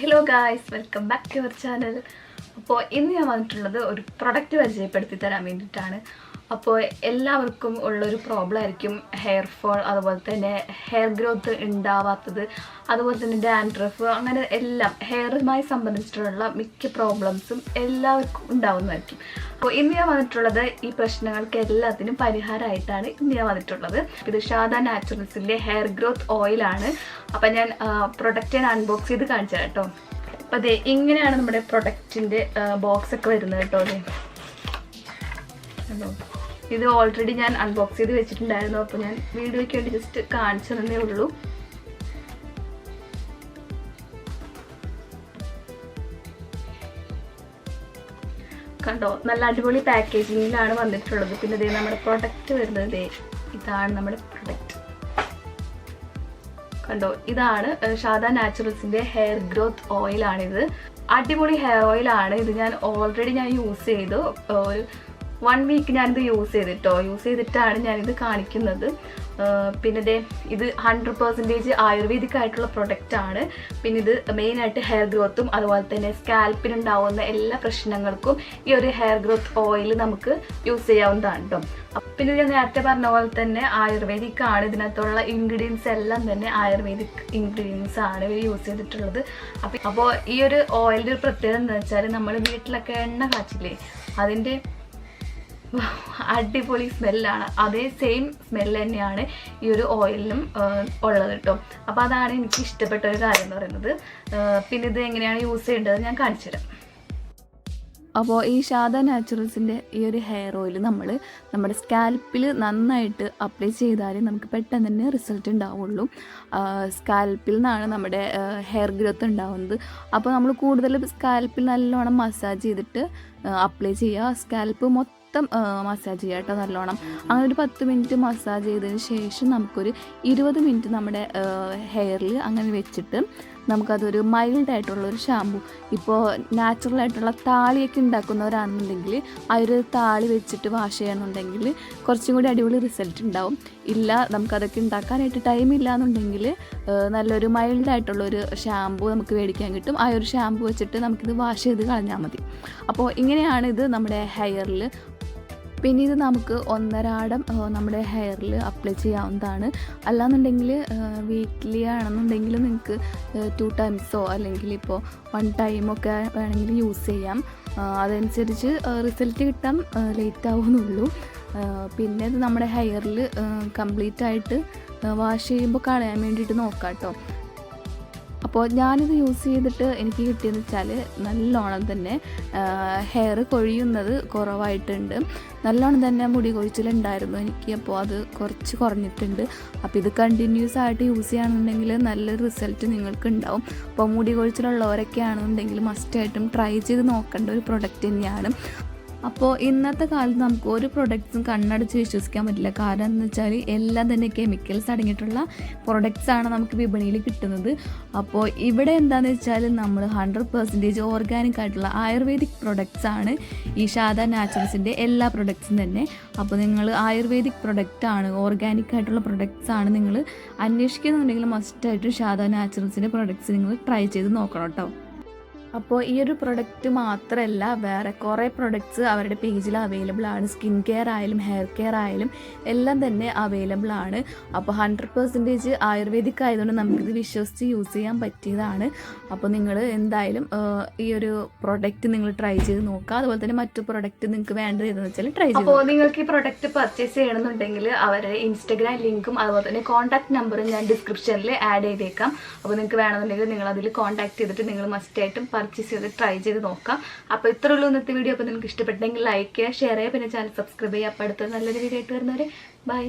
Hello guys, welcome back to our channel. അപ്പോൾ ഇന്ന് ഞാൻ വന്നിട്ടുള്ളത് ഒരു പ്രൊഡക്റ്റ് പരിചയപ്പെടുത്തി തരാൻ വേണ്ടിയിട്ടാണ്. അപ്പോൾ എല്ലാവർക്കും ഉള്ളൊരു പ്രോബ്ലം ആയിരിക്കും ഹെയർ ഫോൾ, അതുപോലെ തന്നെ ഹെയർ ഗ്രോത്ത് ഉണ്ടാവാത്തത്, അതുപോലെ തന്നെ ഡാൻഡ്രഫ്, അങ്ങനെ എല്ലാം ഹെയറുമായി സംബന്ധിച്ചിട്ടുള്ള മിക്ക പ്രോബ്ലംസും എല്ലാവർക്കും ഉണ്ടാവുന്നതായിരിക്കും. അപ്പോൾ ഇന്ന് ഞാൻ വന്നിട്ടുള്ളത് ഈ പ്രശ്നങ്ങൾക്ക് എല്ലാത്തിനും പരിഹാരമായിട്ടാണ് ഇന്ന് ഞാൻ വന്നിട്ടുള്ളത്. ഇത് ഷാദ നാച്ചുറൽസിൻ്റെ ഹെയർ ഗ്രോത്ത് ഓയിലാണ്. അപ്പം ഞാൻ പ്രൊഡക്റ്റ് അൺബോക്സ് ചെയ്ത് കാണിച്ചു തരാം കേട്ടോ. അപ്പം അതെ, ഇങ്ങനെയാണ് നമ്മുടെ പ്രൊഡക്റ്റിൻ്റെ ബോക്സ് ഒക്കെ വരുന്നത് കേട്ടോ. അതെ, ഹലോ, ഇത് ഓൾറെഡി ഞാൻ അൺബോക്സ് ചെയ്ത് വെച്ചിട്ടുണ്ടായിരുന്നു. അപ്പോൾ ഞാൻ വീഡിയോയ്ക്ക് വേണ്ടി ജസ്റ്റ് കാണിച്ചു തന്നേ ഉള്ളൂ. കണ്ടോ, നല്ല അടിപൊളി പാക്കേജിങ്ങിലാണ് വന്നിട്ടുള്ളത്. പിന്നെ ഇതേ നമ്മുടെ പ്രൊഡക്റ്റ് വരുന്നത്, ഇതാണ് നമ്മുടെ പ്രൊഡക്റ്റ്. കണ്ടോ, ഇതാണ് ഷാദ നാച്ചുറൽസിൻ്റെ ഹെയർ ഗ്രോത്ത് ഓയിലാണിത്. അടിപൊളി ഹെയർ ഓയിലാണ് ഇത്. ഞാൻ ഓൾറെഡി യൂസ് ചെയ്തു. ഒരു 1 വീക്ക് ഞാനിത് യൂസ് ചെയ്തിട്ടാണ് ഞാനിത് കാണിക്കുന്നത്. പിന്നെ ഇത് 100% ആയുർവേദിക് ആയിട്ടുള്ള പ്രൊഡക്റ്റാണ്. പിന്നെ ഇത് മെയിനായിട്ട് ഹെയർ ഗ്രോത്തും അതുപോലെ തന്നെ സ്കാൽപ്പിനുണ്ടാവുന്ന എല്ലാ പ്രശ്നങ്ങൾക്കും ഈ ഒരു ഹെയർ ഗ്രോത്ത് ഓയിൽ നമുക്ക് യൂസ് ചെയ്യാവുന്നതാണ് കേട്ടോ. പിന്നെ ഞാൻ നേരത്തെ പറഞ്ഞ പോലെ തന്നെ ആയുർവേദിക് ആണ്. ഇതിനകത്തുള്ള ഇൻഗ്രീഡിയൻസ് എല്ലാം തന്നെ ആയുർവേദിക് ഇൻഗ്രീഡിയൻസ് ആണ് ഇവർ യൂസ് ചെയ്തിട്ടുള്ളത്. അപ്പോൾ ഈ ഒരു ഓയിലിൻ്റെ ഒരു പ്രത്യേകത എന്താ വെച്ചാൽ, നമ്മൾ വീട്ടിലൊക്കെ എണ്ണ കാച്ചില്ലേ, അതിൻ്റെ അടിപൊളി സ്മെല്ലാണ്. അതേ സെയിം സ്മെല്ല് തന്നെയാണ് ഈ ഒരു ഓയിലിനും ഉള്ളത് കേട്ടോ. അപ്പോൾ അതാണ് എനിക്ക് ഇഷ്ടപ്പെട്ട ഒരു കാര്യം എന്ന് പറയുന്നത്. പിന്നെ ഇത് എങ്ങനെയാണ് യൂസ് ചെയ്യേണ്ടത് ഞാൻ കാണിച്ചു തരാം. അപ്പോൾ ഈ ഷാദ നാച്ചുറൽസിൻ്റെ ഈ ഒരു ഹെയർ ഓയിൽ നമ്മുടെ സ്കാൽപ്പിൽ നന്നായിട്ട് അപ്ലൈ ചെയ്താൽ നമുക്ക് പെട്ടെന്ന് തന്നെ റിസൾട്ട് ഉണ്ടാവുള്ളൂ. സ്കാൽപ്പിൽ നിന്നാണ് നമ്മുടെ ഹെയർ ഗ്രോത്ത് ഉണ്ടാവുന്നത്. അപ്പോൾ നമ്മൾ കൂടുതൽ സ്കാൽപ്പിൽ നല്ലോണം മസാജ് ചെയ്തിട്ട് അപ്ലൈ ചെയ്യുക. സ്കാൽപ്പ് മൊത്തം മസാജ് ചെയ്യുക കേട്ടോ നല്ലോണം. അങ്ങനെ ഒരു 10 മിനിറ്റ് മസാജ് ചെയ്തതിന് ശേഷം നമുക്കൊരു 20 മിനിറ്റ് നമ്മുടെ ഹെയറിൽ അങ്ങനെ വെച്ചിട്ട് നമുക്കതൊരു മൈൽഡായിട്ടുള്ളൊരു ഷാമ്പു, ഇപ്പോൾ നാച്ചുറലായിട്ടുള്ള താളിയൊക്കെ ഉണ്ടാക്കുന്നവരാണെന്നുണ്ടെങ്കിൽ ആ ഒരു താളി വെച്ചിട്ട് വാഷ് ചെയ്യണമെന്നുണ്ടെങ്കിൽ കുറച്ചും കൂടി അടിപൊളി റിസൾട്ട് ഉണ്ടാവും. ഇല്ല, നമുക്കതൊക്കെ ഉണ്ടാക്കാനായിട്ട് ടൈം ഇല്ല എന്നുണ്ടെങ്കിൽ നല്ലൊരു മൈൽഡായിട്ടുള്ളൊരു ഷാമ്പു നമുക്ക് മേടിക്കാൻ കിട്ടും. ആ ഒരു ഷാമ്പു വെച്ചിട്ട് നമുക്കിത് വാഷ് ചെയ്ത് കളഞ്ഞാൽ മതി. അപ്പോൾ ഇങ്ങനെയാണിത് നമ്മുടെ ഹെയറിൽ. പിന്നെ ഇത് നമുക്ക് 1.5 ആടം നമ്മുടെ ഹെയറിൽ അപ്ലൈ ചെയ്യാവുന്നതാണ്. അല്ലാന്നുണ്ടെങ്കിൽ വീക്ക്ലി ആണെന്നുണ്ടെങ്കിൽ നിങ്ങൾക്ക് 2 ടൈംസോ അല്ലെങ്കിൽ ഇപ്പോൾ 1 ടൈമൊക്കെ വേണമെങ്കിൽ യൂസ് ചെയ്യാം. അതനുസരിച്ച് റിസൾട്ട് കിട്ടാൻ ലേറ്റ് ആവുന്നുള്ളൂ. പിന്നെ ഇത് നമ്മുടെ ഹെയറിൽ കംപ്ലീറ്റ് ആയിട്ട് വാഷ് ചെയ്യുമ്പോൾ കളയാൻ വേണ്ടിയിട്ട് നോക്കാം കേട്ടോ. അപ്പോൾ ഞാനിത് യൂസ് ചെയ്തിട്ട് എനിക്ക് കിട്ടിയെന്ന് വെച്ചാൽ നല്ലോണം തന്നെ ഹെയർ കൊഴിയുന്നത് കുറവായിട്ടുണ്ട്. നല്ലോണം തന്നെ മുടി കൊഴിച്ചിലുണ്ടായിരുന്നു എനിക്ക്. അപ്പോൾ അത് കുറച്ച് കുറഞ്ഞിട്ടുണ്ട്. അപ്പോൾ ഇത് കണ്ടിന്യൂസ് ആയിട്ട് യൂസ് ചെയ്യുകയാണെന്നുണ്ടെങ്കിൽ നല്ലൊരു റിസൾട്ട് നിങ്ങൾക്ക് ഉണ്ടാവും. അപ്പോൾ മുടി കൊഴിച്ചിലുള്ളവരൊക്കെ ആണെന്നുണ്ടെങ്കിൽ മസ്റ്റായിട്ടും ട്രൈ ചെയ്ത് നോക്കേണ്ട ഒരു പ്രൊഡക്റ്റ് തന്നെയാണ്. അപ്പോൾ ഇന്നത്തെ കാലത്ത് നമുക്ക് ഒരു പ്രൊഡക്ട്സും കണ്ണടച്ച് വിശ്വസിക്കാൻ പറ്റില്ല. കാരണം എന്ന് വെച്ചാൽ എല്ലാം തന്നെ കെമിക്കൽസ് അടങ്ങിയിട്ടുള്ള പ്രൊഡക്ട്സാണ് നമുക്ക് വിപണിയിൽ കിട്ടുന്നത്. അപ്പോൾ ഇവിടെ എന്താണെന്ന് വെച്ചാൽ നമ്മൾ 100% ഓർഗാനിക് ആയിട്ടുള്ള ആയുർവേദിക് പ്രൊഡക്ട്സാണ് ഈ ഷാദ നാച്ചുറൽസിൻ്റെ എല്ലാ പ്രൊഡക്ട്സും തന്നെ. അപ്പോൾ നിങ്ങൾ ആയുർവേദിക് പ്രൊഡക്റ്റാണ്, ഓർഗാനിക് ആയിട്ടുള്ള പ്രൊഡക്ട്സാണ് നിങ്ങൾ അന്വേഷിക്കുന്നുണ്ടെങ്കിൽ മസ്റ്റായിട്ട് ഷാദ നാച്ചുറൽസിൻ്റെ പ്രൊഡക്ട്സ് നിങ്ങൾ ട്രൈ ചെയ്ത് നോക്കണം കേട്ടോ. അപ്പോൾ ഈ ഒരു പ്രൊഡക്റ്റ് മാത്രമല്ല, വേറെ കുറേ പ്രൊഡക്ട്സ് അവരുടെ പേജിൽ അവൈലബിൾ ആണ്. സ്കിൻ കെയർ ആയാലും ഹെയർ കെയർ ആയാലും എല്ലാം തന്നെ അവൈലബിൾ ആണ്. അപ്പോൾ 100% ആയുർവേദിക് ആയതുകൊണ്ട് നമുക്കിത് വിശ്വസിച്ച് യൂസ് ചെയ്യാൻ പറ്റിയതാണ്. അപ്പോൾ നിങ്ങൾ എന്തായാലും ഈ ഒരു പ്രൊഡക്റ്റ് നിങ്ങൾ ട്രൈ ചെയ്ത് നോക്കുക. അതുപോലെ തന്നെ മറ്റു പ്രൊഡക്റ്റ് നിങ്ങൾക്ക് വേണ്ടത് ഏതെന്ന് വെച്ചാൽ ട്രൈ ചെയ്യും. അപ്പോൾ നിങ്ങൾക്ക് ഈ പ്രൊഡക്റ്റ് പർച്ചേസ് ചെയ്യണമെന്നുണ്ടെങ്കിൽ അവരുടെ ഇൻസ്റ്റഗ്രാം ലിങ്കും അതുപോലെ തന്നെ കോൺടാക്ട് നമ്പറും ഞാൻ ഡിസ്ക്രിപ്ഷനിൽ ആഡ് ചെയ്തേക്കാം. അപ്പോൾ നിങ്ങൾക്ക് വേണമെന്നുണ്ടെങ്കിൽ നിങ്ങൾ അതിൽ കോൺടാക്ട് ചെയ്തിട്ട് നിങ്ങൾ മസ്റ്റായിട്ടും പർച്ചേസ് ചെയ്ത് ട്രൈ ചെയ്ത് നോക്കാം. അപ്പോൾ ഇത്രേ ഉള്ളൂ ഇന്നത്തെ വീഡിയോ. അപ്പോൾ നിങ്ങൾക്ക് ഇഷ്ടപ്പെട്ടെങ്കിൽ ലൈക്ക് ചെയ്യുക, ഷെയർ ചെയ്യുക, പിന്നെ ചാനൽ സബ്സ്ക്രൈബ് ചെയ്യുക. അപ്പോൾ അടുത്ത നല്ലൊരു വീഡിയോ ആയിട്ട് വരുന്നവരെ ബൈ.